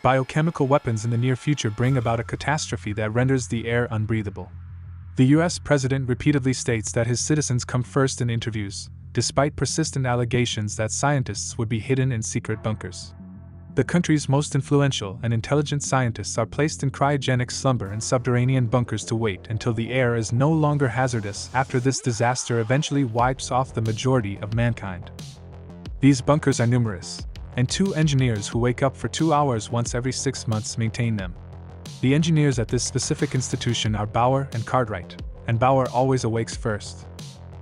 Biochemical weapons in the near future bring about a catastrophe that renders the air unbreathable. The US president repeatedly states that his citizens come first in interviews, despite persistent allegations that scientists would be hidden in secret bunkers. The country's most influential and intelligent scientists are placed in cryogenic slumber in subterranean bunkers to wait until the air is no longer hazardous after this disaster eventually wipes off the majority of mankind. These bunkers are numerous, and 2 engineers who wake up for 2 hours once every 6 months maintain them. The engineers at this specific institution are Bauer and Cartwright, and Bauer always awakes first.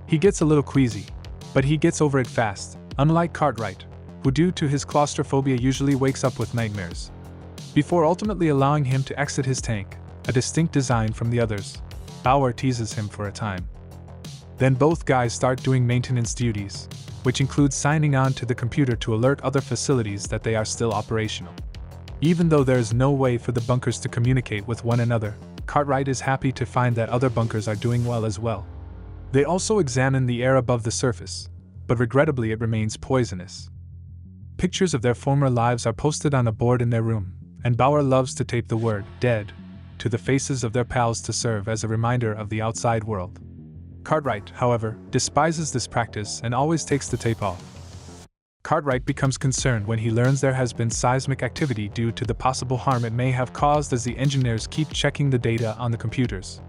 He gets a little queasy, but he gets over it fast, unlike Cartwright, who due to his claustrophobia usually wakes up with nightmares. Before ultimately allowing him to exit his tank, a distinct design from the others, Bauer teases him for a time. Then both guys start doing maintenance duties, which includes signing on to the computer to alert other facilities that they are still operational. Even though there is no way for the bunkers to communicate with one another, Cartwright is happy to find that other bunkers are doing well as well. They also examine the air above the surface, but regrettably it remains poisonous. Pictures of their former lives are posted on a board in their room, and Bauer loves to tape the word "dead" to the faces of their pals to serve as a reminder of the outside world. Cartwright, however, despises this practice and always takes the tape off. Cartwright becomes concerned when he learns there has been seismic activity due to the possible harm it may have caused as the engineers keep checking the data on the computers.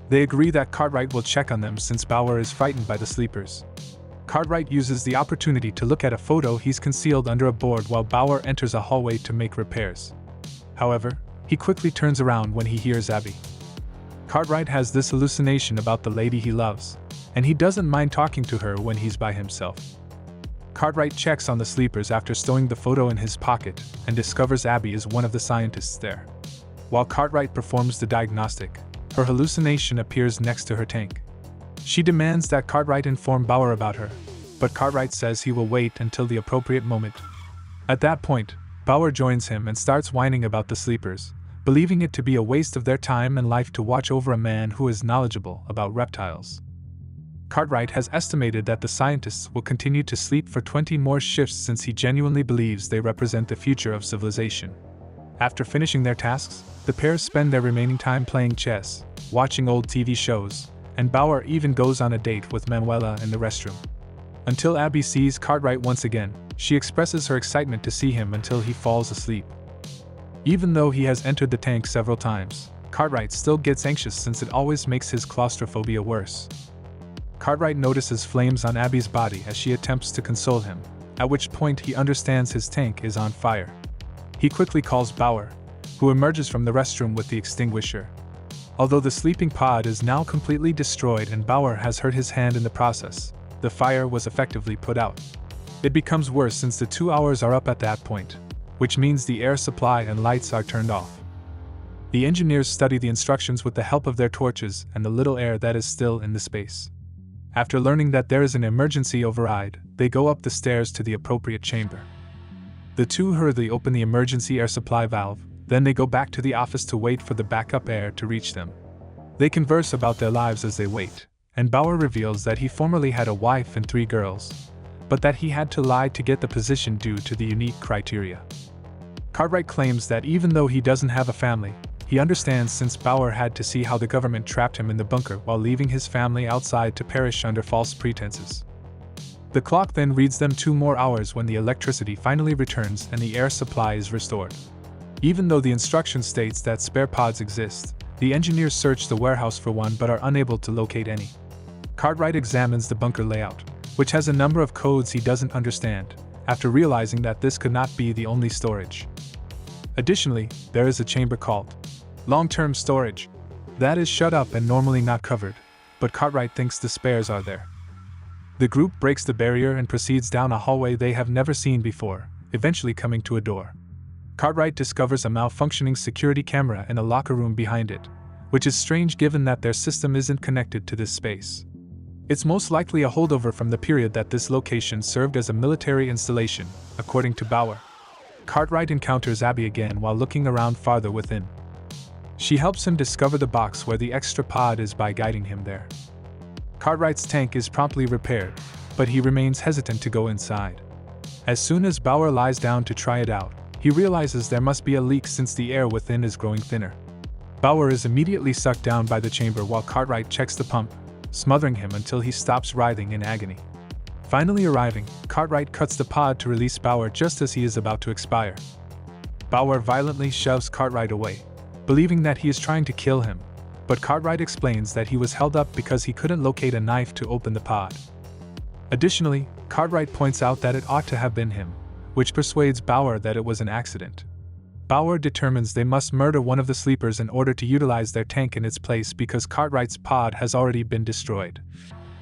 They agree that Cartwright will check on them since Bauer is frightened by the sleepers. Cartwright uses the opportunity to look at a photo he's concealed under a board while Bauer enters a hallway to make repairs. However, he quickly turns around when he hears Abby. Cartwright has this hallucination about the lady he loves, and he doesn't mind talking to her when he's by himself. Cartwright checks on the sleepers after stowing the photo in his pocket and discovers Abby is one of the scientists there. While Cartwright performs the diagnostic, her hallucination appears next to her tank. She demands that Cartwright inform Bauer about her, but Cartwright says he will wait until the appropriate moment. At that point, Bauer joins him and starts whining about the sleepers, believing it to be a waste of their time and life to watch over a man who is knowledgeable about reptiles. Cartwright has estimated that the scientists will continue to sleep for 20 more shifts since he genuinely believes they represent the future of civilization. After finishing their tasks, the pair spend their remaining time playing chess, watching old TV shows, and Bauer even goes on a date with Manuela in the restroom. Until Abby sees Cartwright once again, she expresses her excitement to see him until he falls asleep. Even though he has entered the tank several times, Cartwright still gets anxious since it always makes his claustrophobia worse. Cartwright notices flames on Abby's body as she attempts to console him, at which point he understands his tank is on fire. He quickly calls Bauer, who emerges from the restroom with the extinguisher. Although the sleeping pod is now completely destroyed and Bauer has hurt his hand in the process, the fire was effectively put out. It becomes worse since the 2 hours are up at that point, which means the air supply and lights are turned off. The engineers study the instructions with the help of their torches and the little air that is still in the space. After learning that there is an emergency override, they go up the stairs to the appropriate chamber. The two hurriedly open the emergency air supply valve, then they go back to the office to wait for the backup air to reach them. They converse about their lives as they wait, and Bauer reveals that he formerly had a wife and 3 girls, but that he had to lie to get the position due to the unique criteria. Cartwright claims that even though he doesn't have a family, he understands since Bauer had to see how the government trapped him in the bunker while leaving his family outside to perish under false pretenses. The clock then reads them 2 more hours when the electricity finally returns and the air supply is restored. Even though the instruction states that spare pods exist, the engineers search the warehouse for one but are unable to locate any. Cartwright examines the bunker layout, which has a number of codes he doesn't understand, after realizing that this could not be the only storage. Additionally, there is a chamber called long-term storage that is shut up and normally not covered, but Cartwright thinks the spares are there. The group breaks the barrier and proceeds down a hallway they have never seen before, eventually coming to a door. Cartwright discovers a malfunctioning security camera in a locker room behind it, which is strange given that their system isn't connected to this space. It's most likely a holdover from the period that this location served as a military installation, according to Bauer. Cartwright encounters Abby again while looking around farther within. She helps him discover the box where the extra pod is by guiding him there. Cartwright's tank is promptly repaired, but he remains hesitant to go inside. As soon as Bauer lies down to try it out, He realizes there must be a leak since the air within is growing thinner. Bauer is immediately sucked down by the chamber while Cartwright checks the pump, smothering him until he stops writhing in agony. Finally arriving, Cartwright cuts the pod to release Bauer just as he is about to expire. Bauer violently shoves Cartwright away, believing that he is trying to kill him, but Cartwright explains that he was held up because he couldn't locate a knife to open the pod. Additionally, Cartwright points out that it ought to have been him, which persuades Bauer that it was an accident. Bauer determines they must murder one of the sleepers in order to utilize their tank in its place because Cartwright's pod has already been destroyed.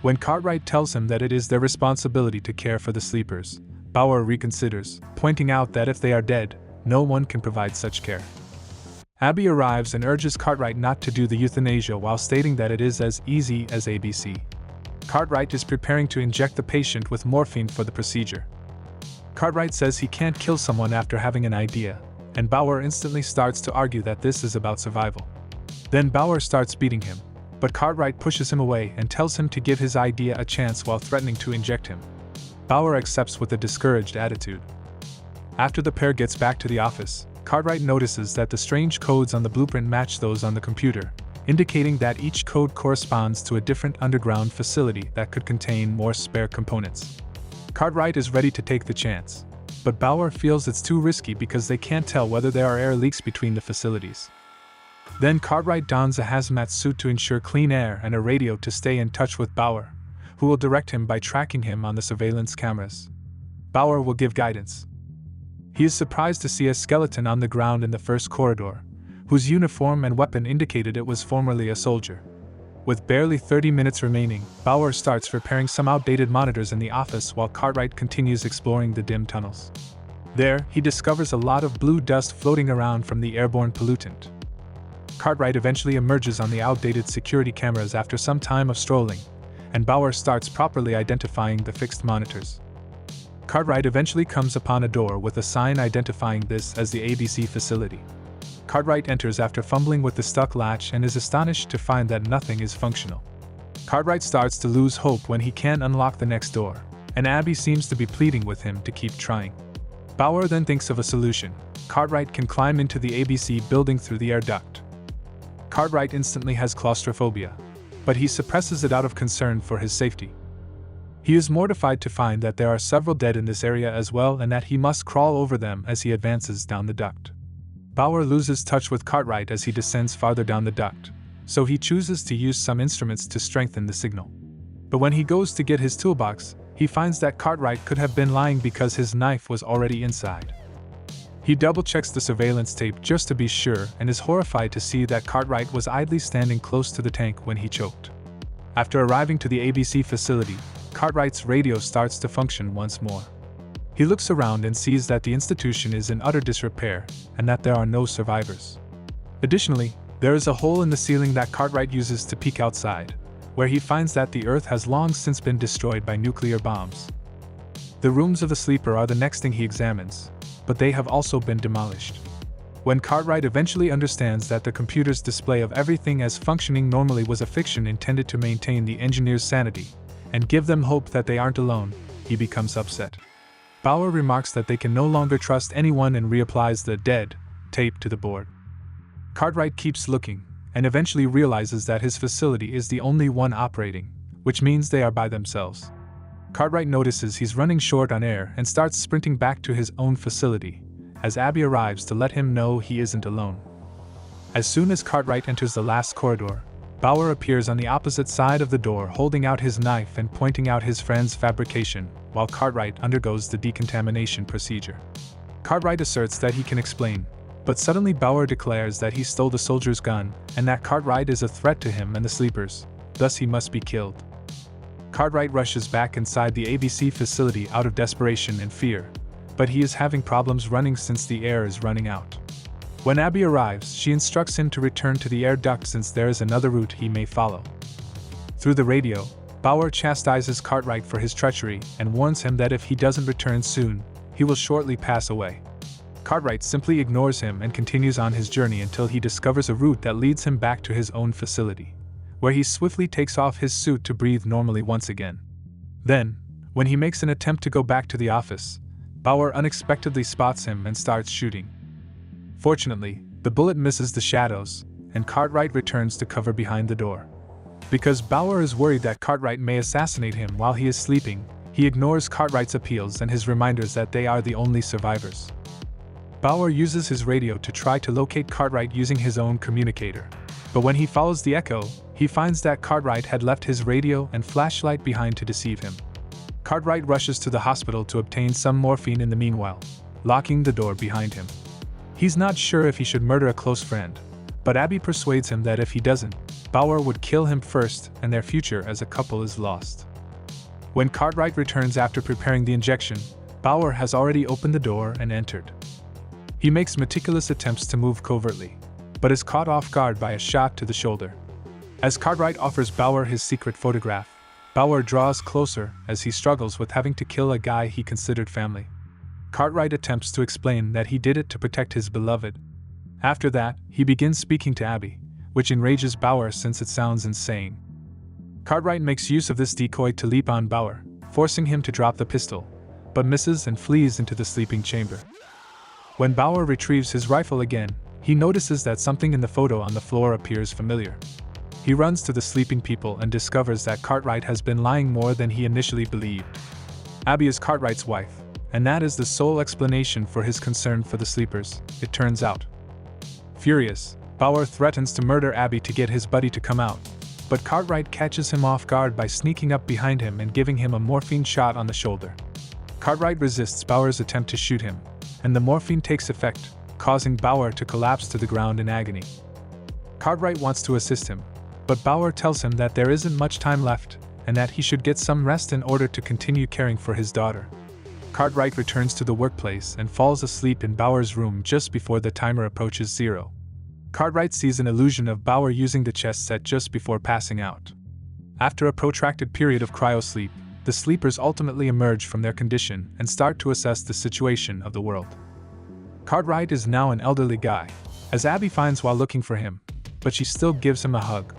When Cartwright tells him that it is their responsibility to care for the sleepers, Bauer reconsiders, pointing out that if they are dead, no one can provide such care. Abby arrives and urges Cartwright not to do the euthanasia while stating that it is as easy as ABC. Cartwright is preparing to inject the patient with morphine for the procedure. Cartwright says he can't kill someone after having an idea, and Bauer instantly starts to argue that this is about survival. Then Bauer starts beating him, but Cartwright pushes him away and tells him to give his idea a chance while threatening to inject him. Bauer accepts with a discouraged attitude. After the pair gets back to the office, Cartwright notices that the strange codes on the blueprint match those on the computer, indicating that each code corresponds to a different underground facility that could contain more spare components. Cartwright is ready to take the chance, but Bauer feels it's too risky because they can't tell whether there are air leaks between the facilities. Then Cartwright dons a hazmat suit to ensure clean air and a radio to stay in touch with Bauer, who will direct him by tracking him on the surveillance cameras. Bauer will give guidance. He is surprised to see a skeleton on the ground in the first corridor, whose uniform and weapon indicated it was formerly a soldier. With barely 30 minutes remaining, Bauer starts repairing some outdated monitors in the office while Cartwright continues exploring the dim tunnels. There, he discovers a lot of blue dust floating around from the airborne pollutant. Cartwright eventually emerges on the outdated security cameras after some time of strolling, and Bauer starts properly identifying the fixed monitors. Cartwright eventually comes upon a door with a sign identifying this as the ABC facility. Cartwright enters after fumbling with the stuck latch and is astonished to find that nothing is functional. Cartwright starts to lose hope when he can't unlock the next door, and Abby seems to be pleading with him to keep trying. Bauer then thinks of a solution. Cartwright can climb into the ABC building through the air duct. Cartwright instantly has claustrophobia, but he suppresses it out of concern for his safety. He is mortified to find that there are several dead in this area as well and that he must crawl over them as he advances down the duct. Bauer loses touch with Cartwright as he descends farther down the duct, so he chooses to use some instruments to strengthen the signal. But when he goes to get his toolbox, he finds that Cartwright could have been lying because his knife was already inside. He double-checks the surveillance tape just to be sure and is horrified to see that Cartwright was idly standing close to the tank when he choked. After arriving to the ABC facility, Cartwright's radio starts to function once more. He looks around and sees that the institution is in utter disrepair and that there are no survivors. Additionally, there is a hole in the ceiling that Cartwright uses to peek outside, where he finds that the Earth has long since been destroyed by nuclear bombs. The rooms of the sleeper are the next thing he examines, but they have also been demolished. When Cartwright eventually understands that the computer's display of everything as functioning normally was a fiction intended to maintain the engineer's sanity and give them hope that they aren't alone, he becomes upset. Bauer remarks that they can no longer trust anyone and reapplies the dead tape to the board. Cartwright keeps looking, and eventually realizes that his facility is the only one operating, which means they are by themselves. Cartwright notices he's running short on air and starts sprinting back to his own facility, as Abby arrives to let him know he isn't alone. As soon as Cartwright enters the last corridor, Bauer appears on the opposite side of the door holding out his knife and pointing out his friend's fabrication, while Cartwright undergoes the decontamination procedure. Cartwright asserts that he can explain, but suddenly Bauer declares that he stole the soldier's gun and that Cartwright is a threat to him and the sleepers, thus he must be killed. Cartwright rushes back inside the ABC facility out of desperation and fear, but he is having problems running since the air is running out. When Abby arrives, she instructs him to return to the air duct since there is another route he may follow. Through the radio, Bauer chastises Cartwright for his treachery and warns him that if he doesn't return soon, he will shortly pass away. Cartwright simply ignores him and continues on his journey until he discovers a route that leads him back to his own facility, where he swiftly takes off his suit to breathe normally once again. Then, when he makes an attempt to go back to the office, Bauer unexpectedly spots him and starts shooting. Fortunately, the bullet misses the shadows, and Cartwright returns to cover behind the door. Because Bauer is worried that Cartwright may assassinate him while he is sleeping, he ignores Cartwright's appeals and his reminders that they are the only survivors. Bauer uses his radio to try to locate Cartwright using his own communicator. But when he follows the echo, he finds that Cartwright had left his radio and flashlight behind to deceive him. Cartwright rushes to the hospital to obtain some morphine in the meanwhile, locking the door behind him. He's not sure if he should murder a close friend, but Abby persuades him that if he doesn't, Bauer would kill him first and their future as a couple is lost. When Cartwright returns after preparing the injection, Bauer has already opened the door and entered. He makes meticulous attempts to move covertly, but is caught off guard by a shot to the shoulder. As Cartwright offers Bauer his secret photograph, Bauer draws closer as he struggles with having to kill a guy he considered family. Cartwright attempts to explain that he did it to protect his beloved. After that, he begins speaking to Abby, which enrages Bauer since it sounds insane. Cartwright makes use of this decoy to leap on Bauer, forcing him to drop the pistol, but misses and flees into the sleeping chamber. When Bauer retrieves his rifle again, he notices that something in the photo on the floor appears familiar. He runs to the sleeping people and discovers that Cartwright has been lying more than he initially believed. Abby is Cartwright's wife, and that is the sole explanation for his concern for the sleepers, it turns out. Furious, Bauer threatens to murder Abby to get his buddy to come out, but Cartwright catches him off guard by sneaking up behind him and giving him a morphine shot on the shoulder. Cartwright resists Bauer's attempt to shoot him, and the morphine takes effect, causing Bauer to collapse to the ground in agony. Cartwright wants to assist him, but Bauer tells him that there isn't much time left, and that he should get some rest in order to continue caring for his daughter. Cartwright returns to the workplace and falls asleep in Bauer's room just before the timer approaches 0. Cartwright sees an illusion of Bauer using the chess set just before passing out. After a protracted period of cryosleep, the sleepers ultimately emerge from their condition and start to assess the situation of the world. Cartwright is now an elderly guy, as Abby finds while looking for him, but she still gives him a hug.